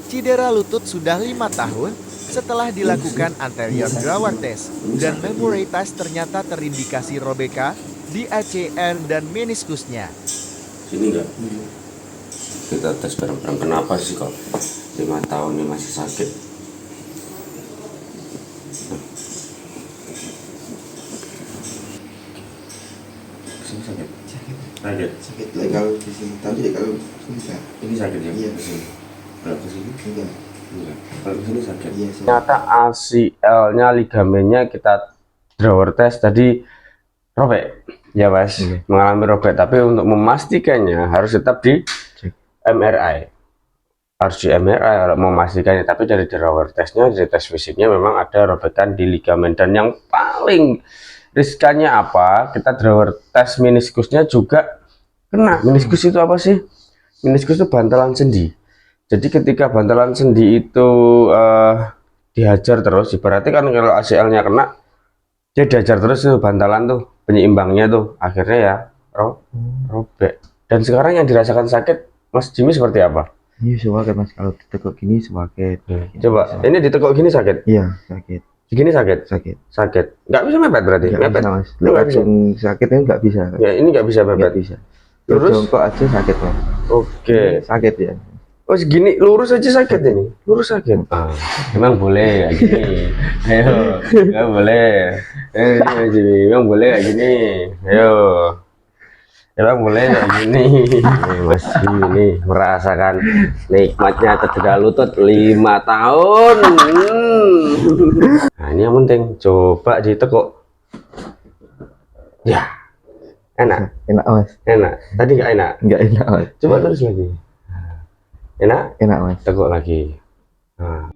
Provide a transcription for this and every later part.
Cedera lutut sudah 5 tahun setelah dilakukan anterior drawer test dan memoritas ternyata terindikasi robeka di ACR dan meniskusnya. Sini enggak? Kita tes bareng-bareng. Kenapa sih kok 5 tahun ini masih sakit? Sini sakit. Sakit. Kalau di sini tadi kalau sini enggak. Ini sakit ya? Iya. Kesini. Kalau kesini? Enggak. Enggak. Kalau kesini sakit. Iya. Ternyata ACL-nya, ligamennya kita drawer test tadi robek. Ya mas, mengalami robek. Tapi untuk memastikannya harus tetap di MRI. Harus di MRI kalau memastikannya. Tapi dari drawer testnya, dari tes fisiknya memang ada robekan di ligamen. Dan yang paling riskannya apa? Kita drawer tes meniskusnya juga kena. Meniskus itu apa sih? Meniskus itu bantalan sendi. Jadi ketika bantalan sendi itu dihajar terus, berarti kan kalau ACL-nya kena, dia dihajar terus tuh bantalan tuh, penyeimbangnya tuh, akhirnya ya robek. Dan sekarang yang dirasakan sakit, Mas Jimmy seperti apa? Iya, sakit mas. Kalau ditekuk gini sakit. Coba, ini ditekuk gini sakit? Iya, sakit. Segini sakit? Sakit. Nggak bisa mepet berarti? Nggak Mepet? bisa mas. Nggak bisa. Sakitnya nggak bisa. Ya, ini nggak bisa mepet? Nggak bisa. Lurus? Jongkok aja sakit mas. Oke. Sakit ya. Oh segini, lurus aja sakit ini? Lurus sakit? Emang boleh kayak gini? Ayo, nggak boleh. Mas Jimmy, emang boleh kayak gini? Ayo. Emang boleh kayak gini? Mas Jimmy ini merasakan nikmatnya cedera lutut 5 tahun. Nah ini yang penting, coba ditekuk. Ya, enak. Enak mas. Enak. Tadi nggak enak? Nggak enak mas. Coba terus lagi. Enak? Enak mas. Tekuk lagi. Nah.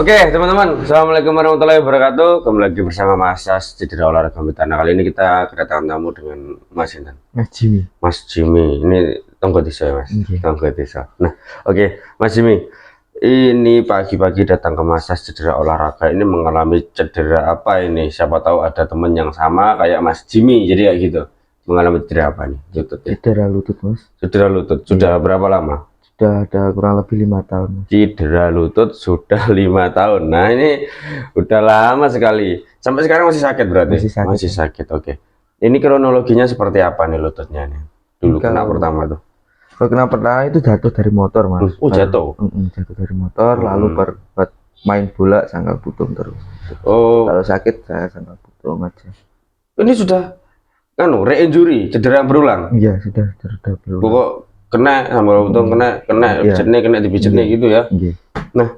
Oke teman-teman, assalamualaikum warahmatullahi wabarakatuh. Kembali lagi bersama Mas As Cedera Olahraga Mitana. Kali ini kita kedatangan tamu dengan Mas Intan. Mas Jimmy. Mas Jimmy, ini tonggo desa ya mas? Okay. Tonggo desa. Nah, oke, Mas Jimmy, ini pagi-pagi datang ke Mas As Cedera Olahraga ini mengalami cedera apa ini? Siapa tahu ada temen yang sama kayak Mas Jimmy, jadi kayak gitu. Mengalami cedera apa nih? Lutut ya? Cedera lutut mas. Cedera lutut. Sudah berapa lama? Sudah ada kurang lebih 5 tahun mas. Cedera lutut sudah 5 tahun. Nah ini udah lama sekali. Sampai sekarang masih sakit berarti? Masih sakit. Oke. Ini kronologinya seperti apa nih lututnya nih? Dulu kena pertama tuh. Kalau kena pertama itu jatuh dari motor mas. Oh jatuh? Jatuh dari motor, lalu buat main bola sangkal putung terus. Oh. Kalau sakit saya sangkal putung aja. Ini sudah kan re-injury, cedera yang berulang? Iya sudah berulang. Pokok kena sambal putung, kena dipijit nih gitu ya. Iya. Nah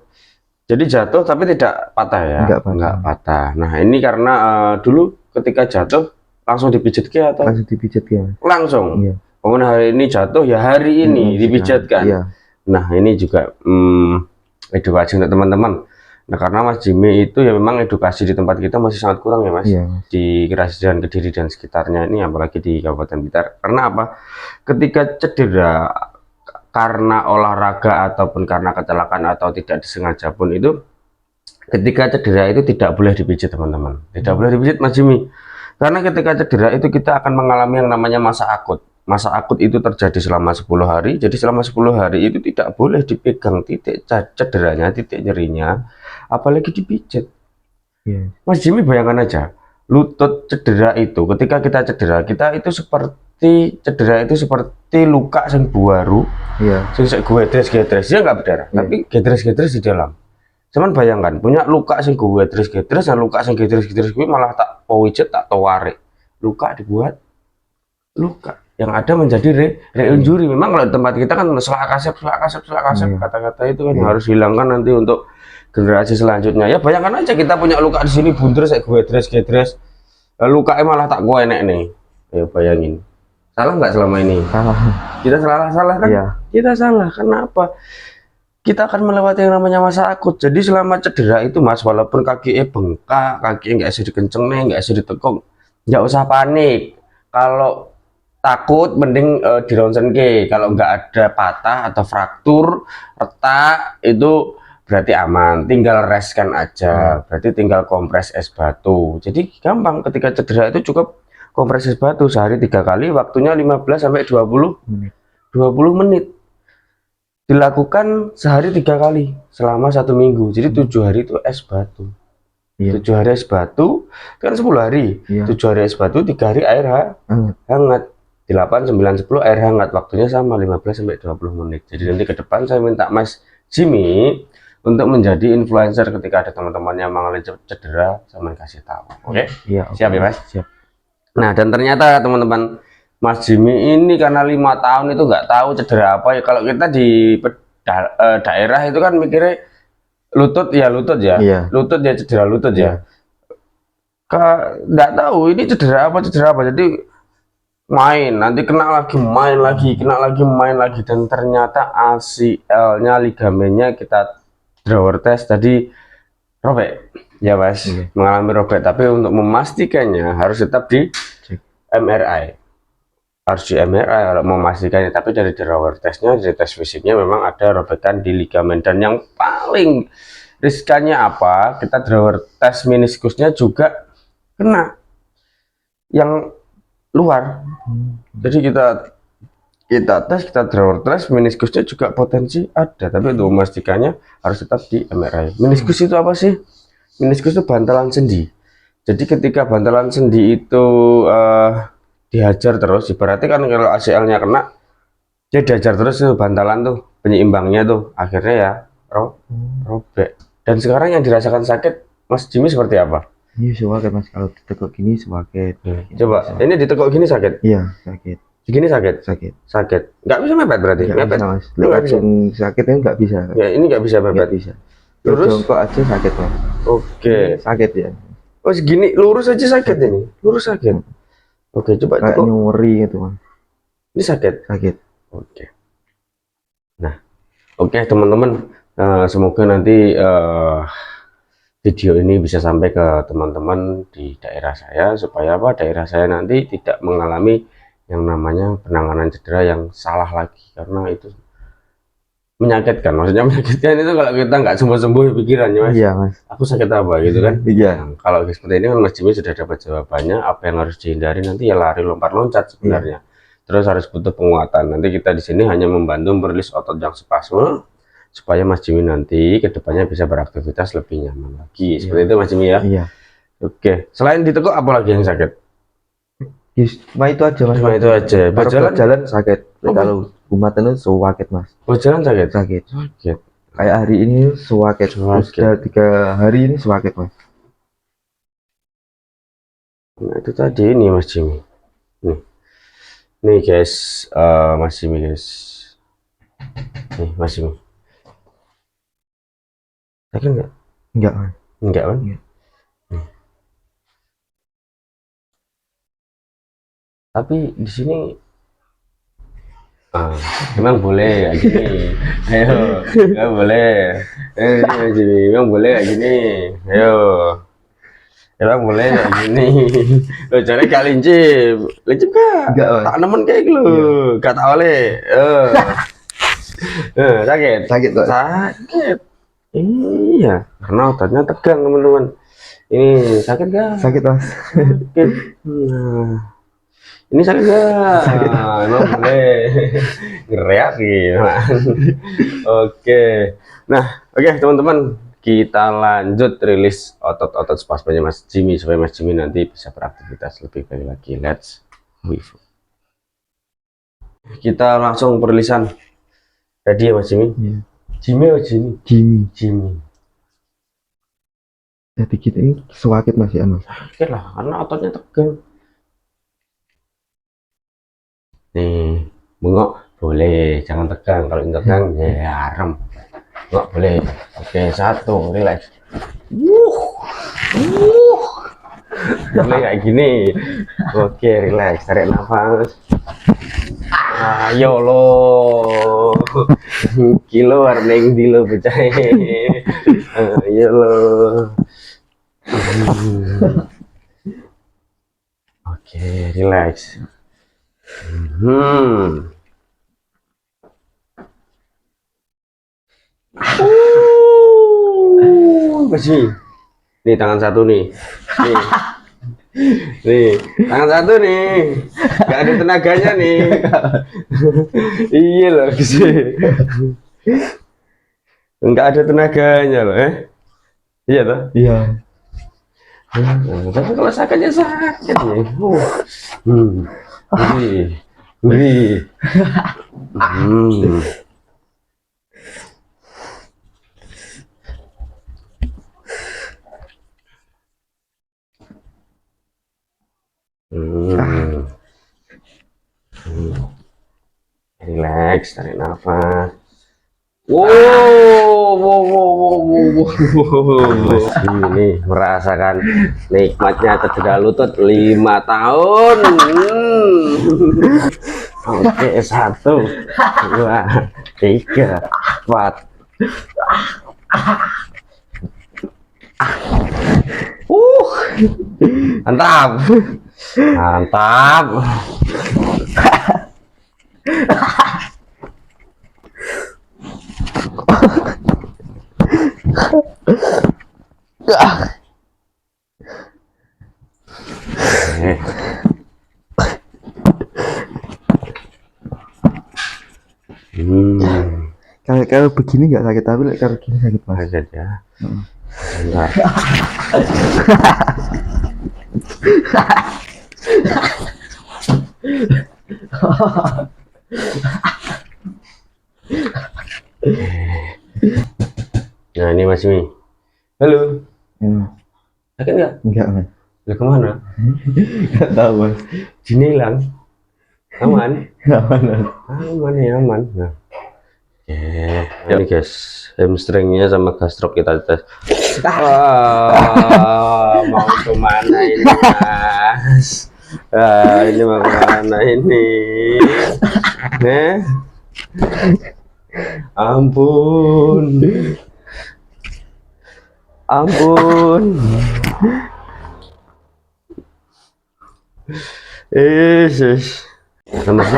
jadi jatuh tapi tidak patah ya? Enggak patah. Nah ini karena dulu ketika jatuh langsung dipijit ke atau? Langsung dipijit ya. Langsung? Iya. Kemudian hari ini jatuh ya hari ini dipijatkan. Iya. Nah ini juga edukasi untuk teman-teman. Nah karena Mas Jimmy itu ya memang edukasi di tempat kita masih sangat kurang ya mas. Iya. Di Kerasian, Kediri dan sekitarnya ini, apalagi di Kabupaten Blitar. Karena apa? Ketika cedera karena olahraga ataupun karena kecelakaan atau tidak disengaja pun itu, ketika cedera itu tidak boleh dipijit teman-teman. Tidak boleh dipijit Mas Jimmy. Karena ketika cedera itu kita akan mengalami yang namanya masa akut. Masa akut itu terjadi selama 10 hari. Jadi selama 10 hari itu tidak boleh dipegang titik cederanya, titik nyerinya, apalagi dipijit. Yeah. Mas Jimmy bayangkan aja, lutut cedera itu, ketika kita cedera, kita itu seperti cedera itu seperti luka yang baru. Iya. Sing gedres dia nggak berdarah, tapi gedres di dalam. Cuman bayangkan punya luka sing gedres dan luka sing gedres gue malah tak powijet tak tawarik. Luka dibuat luka yang ada menjadi re-injury. Memang kalau di tempat kita kan selak kasep kata-kata itu kan harus hilangkan nanti untuk generasi selanjutnya. Ya bayangkan aja kita punya luka di sini bunter saya gedres lukanya malah tak gue enek nih. Ya bayangin. Salah nggak selama ini? Salah. Kita salah kan? Iya. Kita salah. Kenapa? Kita akan melewati yang namanya masa akut. Jadi selama cedera itu mas, walaupun kaki bengkak, kaki nggak bisa dikenceng nih, nggak bisa ditekuk, nggak usah panik. Kalau takut mending di ronsen ke. Kalau nggak ada patah atau fraktur, retak itu berarti aman. Tinggal reskan aja. Berarti tinggal kompres es batu. Jadi gampang ketika cedera itu cukup kompresi es batu sehari 3 kali, waktunya 15 sampai 20 Menit. 20 menit. Dilakukan sehari 3 kali selama 1 minggu. Jadi 7 hari itu es batu. Iya. 7 hari es batu kan 10 hari. Iya. 7 hari es batu, 3 hari air Hangat. hangat. 8, 9, 10 air hangat. Waktunya sama 15 sampai 20 menit. Jadi nanti ke depan saya minta Mas Jimmy untuk menjadi influencer ketika ada teman-teman yang mengalami cedera, saya kasih tahu. Oke? Iya. Siap ya, Mas? Siap. Nah, dan ternyata teman-teman, Mas Jimmy ini karena 5 tahun itu nggak tahu cedera apa ya. Kalau kita di daerah itu kan mikirnya lutut ya, Iya. lutut ya, cedera lutut Iya. ya. Nggak tahu ini cedera apa. Jadi main, nanti kena lagi, main lagi, kena lagi, main lagi, dan ternyata ACL-nya, ligamennya kita drawer test tadi robek, ya Mas, mengalami robek. Tapi untuk memastikannya harus tetap di MRI, harus di MRI kalau memastikannya. Tapi dari drawer testnya, dari tes fisiknya memang ada robekan di ligamen. Dan yang paling riskannya apa? Kita drawer tes meniskusnya juga kena yang luar. Jadi kita drawer tes meniskusnya juga potensi ada, tapi untuk memastikannya harus tetap di MRI. Meniskus itu apa sih? Meniskus itu bantalan sendi. Jadi ketika bantalan sendi itu dihajar terus, berarti kan kalau ACL-nya kena, dia dihajar terus tuh bantalan tuh, penyeimbangnya tuh, akhirnya ya robek. Dan sekarang yang dirasakan sakit Mas Jimmy seperti apa? Ini suwaket Mas, kalau ditekuk gini suwaket. Coba, ini ditekuk gini sakit? Iya, sakit. Segini sakit? Sakit. Nggak bisa mepet berarti? Nggak Mepet? bisa Mas. Nggak bisa. Langsung sakit ini nggak bisa. Ya, ini nggak bisa Nggak mepet? bisa. Lurus? Jongkok aja sakit Mas. Oke. Sakit ya. Oh segini, lurus aja sakit ini? Lurus sakit? Oke, coba Kayak tekuk. nyuri gitu Mas. Ini sakit? Sakit. Oke. Nah, oke teman-teman. Semoga nanti video ini bisa sampai ke teman-teman di daerah saya, supaya apa, daerah saya nanti tidak mengalami yang namanya penanganan cedera yang salah lagi, karena itu menyakitkan. Maksudnya menyakitkan itu kalau kita nggak sembuh-sembuh pikirannya Mas, Iya Mas. aku sakit apa gitu kan. Iya. Nah, kalau seperti ini kan Mas Jimmy sudah dapat jawabannya, apa yang harus dihindari. Nanti ya lari, lompat, loncat sebenarnya. Terus harus butuh penguatan. Nanti kita di sini hanya membantu merilis otot yang spasme, supaya Mas Jimmy nanti kedepannya bisa beraktivitas lebih nyaman lagi. Seperti itu Mas Jimmy ya. Iya. Oke, selain ditekuk apa lagi yang sakit? Cuma itu aja Mas. Cuma itu aja. Berjalan jalan sakit. Oh, Kalau umatan itu suwaket Mas. Oh, jalan sakit? Sakit. Sakit. Kayak hari ini suwaket. Sudah 3 hari ini suwaket Mas. Nah itu tadi ini Mas Jimmy. Nih guys, Mas Jimmy guys. Nih Mas Jimmy. Sakit nggak? Enggak Mas. Enggak kan? Iya. Tapi di sini emang boleh kayak gini. Ayo, nggak boleh. Mas Jimmy, emang boleh kayak gini. Ayo. Emang boleh kayak gini. Lo cari kak lincip. Lincip kak? Enggak Mas. Tak nemen kayak gitu. Gak tau le. Sakit. Sakit kok. Sakit. Iya, karena ototnya tegang teman-teman. Ini sakit gak? Sakit Mas. Sakit. Nah, ini sakit gak? Sakit. Emang boleh. Ngereaksi. Oke. Nah, oke teman-teman, kita lanjut rilis otot-otot spasmenya Mas Jimmy, supaya Mas Jimmy nanti bisa beraktivitas lebih baik lagi. Let's move. Kita langsung perilisan. Ready ya Mas Jimmy? Iya. Jimmy atau Jimmy? Jimmy. Jadi kita ini suwaket Mas ya Mas. Oke lah, karena ototnya tegang. Nih, bengok boleh, jangan tegang. Kalau tegang ya arem. Bengok boleh. Oke, 1, relax. Boleh kayak gini. Oke, relax, tarik nafas. Ayo lo. Kilo warning di lo bocah. Ayo lo. Oke, relax. Masih. Nih tangan satu nih. Nih. Nih, tangan satu nih. Gak ada tenaganya nih. Iya loh sih. Enggak ada tenaganya loh, Iya toh? Iya. Tapi kalau sakitnya sakit nih. Ngeri. Ngeri. Hmm. Hmm. Relax, tarik nafas. Wow, wow, wow, wow, wow, wow. Ini merasakan nikmatnya cedera lutut 5 tahun. Oke, 1, 2, 3, 4. Mantap, mantap. Kalau begini nggak sakit, tapi kalau gini sakit mas. Sakit ya. Bentar. Nah ini Mas Mi. Halo. Sakit nggak? Enggak mas. Udah kemana? Nggak tahu mas. Sini hilang. Aman? Aman mas. Aman ya aman. Nah. Ini guys, hamstringnya sama gastrok kita tes. Mau kemana ini Mas? Ini mau kemana ini? Ampun. Ampun. Yesus. Lemas.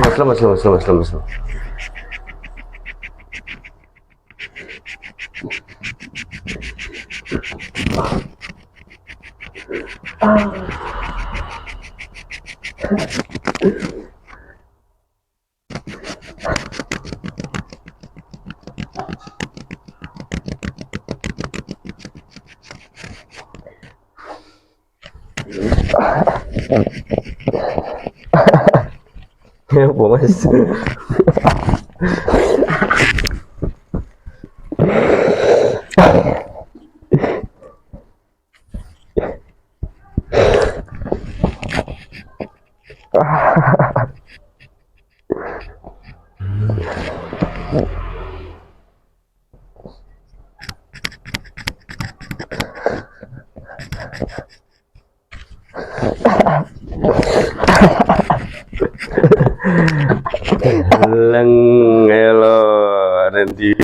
Ya, apa Mas? Leng, hello, Randy.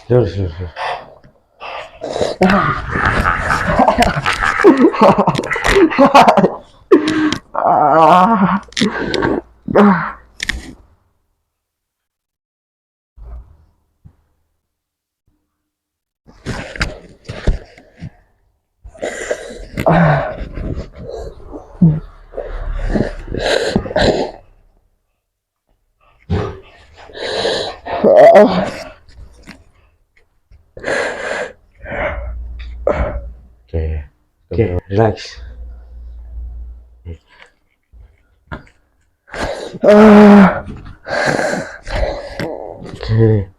Sure. Oke. Relax. Oke.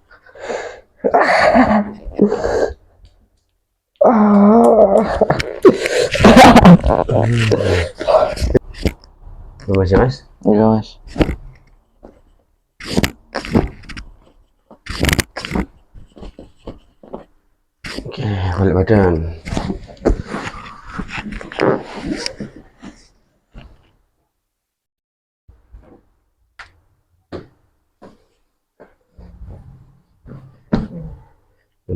Mas ya mas? Iya mas. Oke, balik badan.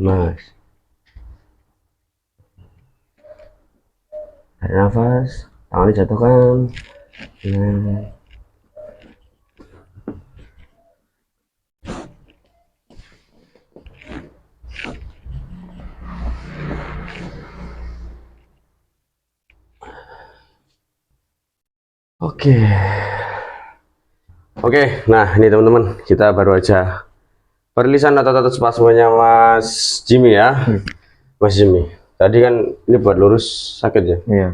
Mas, tarik nafas, tangan dijatuhkan. Nah. Oke. Oke, nah ini teman-teman, kita baru aja perilisan otot-otot spasmenya Mas Jimmy ya. Mas Jimmy, tadi kan ini buat lurus sakit ya? Iya.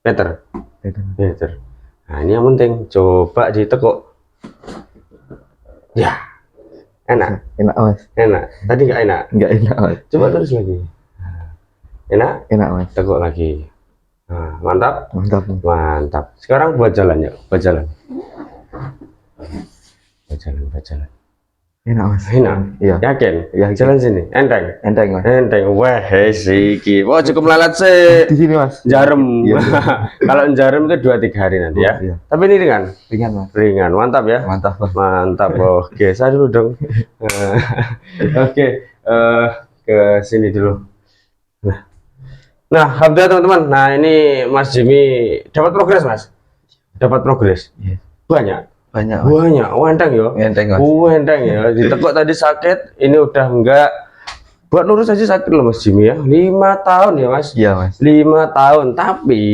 Meter. Itu. Meter. Nah ini yang penting, coba ditekuk. Ya, enak, Enak mas. enak. Tadi nggak enak. Nggak enak mas. Coba lurus lagi. Enak, Enak mas. tekuk lagi. Nah, mantap, Mantap. mantap. Sekarang buat jalan ya, buat jalan. Buat jalan, buat jalan. Enak mas. Enak. Iya. Yakin? Yakin. Jalan sini, enteng. Enteng mas. Enteng. Wah, siki. Wah, cukup melalat sih. Di sini mas. Jarum. Iya. Kalau jarum itu 2-3 hari nanti ya. Iya. Tapi ini ringan. Ringan mas. Ringan, mantap ya. Mantap mas. Mantap. Oke, saya dulu dong. Oke, ke sini dulu. Nah, alhamdulillah teman-teman. Nah, ini Mas Jimmy dapat progres, Mas. Dapat progres. Iya. Banyak. Banyak mas. Banyak. Wendeng ya. Enteng mas. Wendeng ya. Ditekuk tadi sakit, ini udah enggak. Buat lurus aja sakit loh Mas Jimmy ya. 5 tahun ya, Mas. Iya mas. 5 tahun, tapi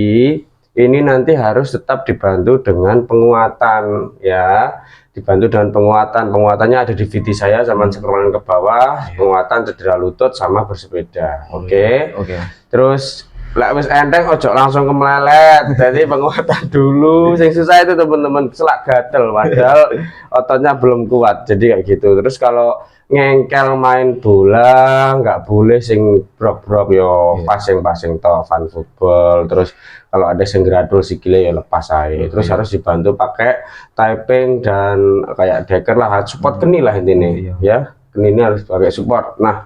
ini nanti harus tetap dibantu dengan penguatan ya, dibantu dengan penguatannya ada di VT saya sama scrolling ke bawah, penguatan cedera lutut sama bersepeda. Oke. Oke. Terus lek wis enteng ojo langsung kemelelet. Jadi penguatan dulu. Yang susah itu teman-teman, selak gatel padahal ototnya belum kuat. Jadi kayak gitu. Terus kalau ngengkel main bola nggak boleh sing brok-brok yo, pasing-pasing toh fan football. Terus kalau ada sing gradul sikile ya lepas aja. Terus harus dibantu pakai typing dan kayak deker lah, support keni lah intinya ya. Keni ini harus pakai support. Nah,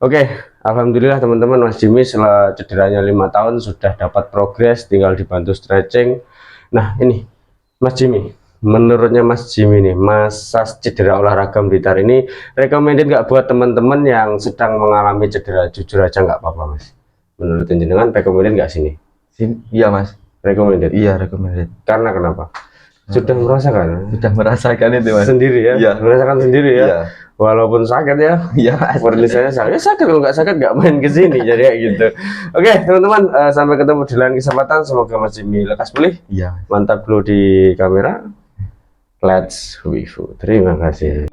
oke. Alhamdulillah teman-teman, Mas Jimmy setelah cederanya 5 tahun sudah dapat progres, tinggal dibantu stretching. Nah ini Mas Jimmy, menurutnya Mas Jimmy nih, masa cedera olahraga militer ini recommended nggak buat teman-teman yang sedang mengalami cedera? Jujur aja nggak apa-apa Mas. Menurut jenengan recommended nggak sini? Iya mas. Recommended? Iya recommended. Karena kenapa? Sudah merasakan? Sudah merasakan itu mas. Sendiri ya? Iya. Merasakan sendiri ya? Iya. Walaupun sakit ya? Iya mas. Perilisannya sakit, ya sakit, kalau nggak sakit nggak main ke sini. Jadi kayak gitu. Oke teman-teman, sampai ketemu di lain kesempatan. Semoga Mas Jimmy lekas pulih. Iya. Mantap dulu di kamera. Let's wifu. Terima kasih.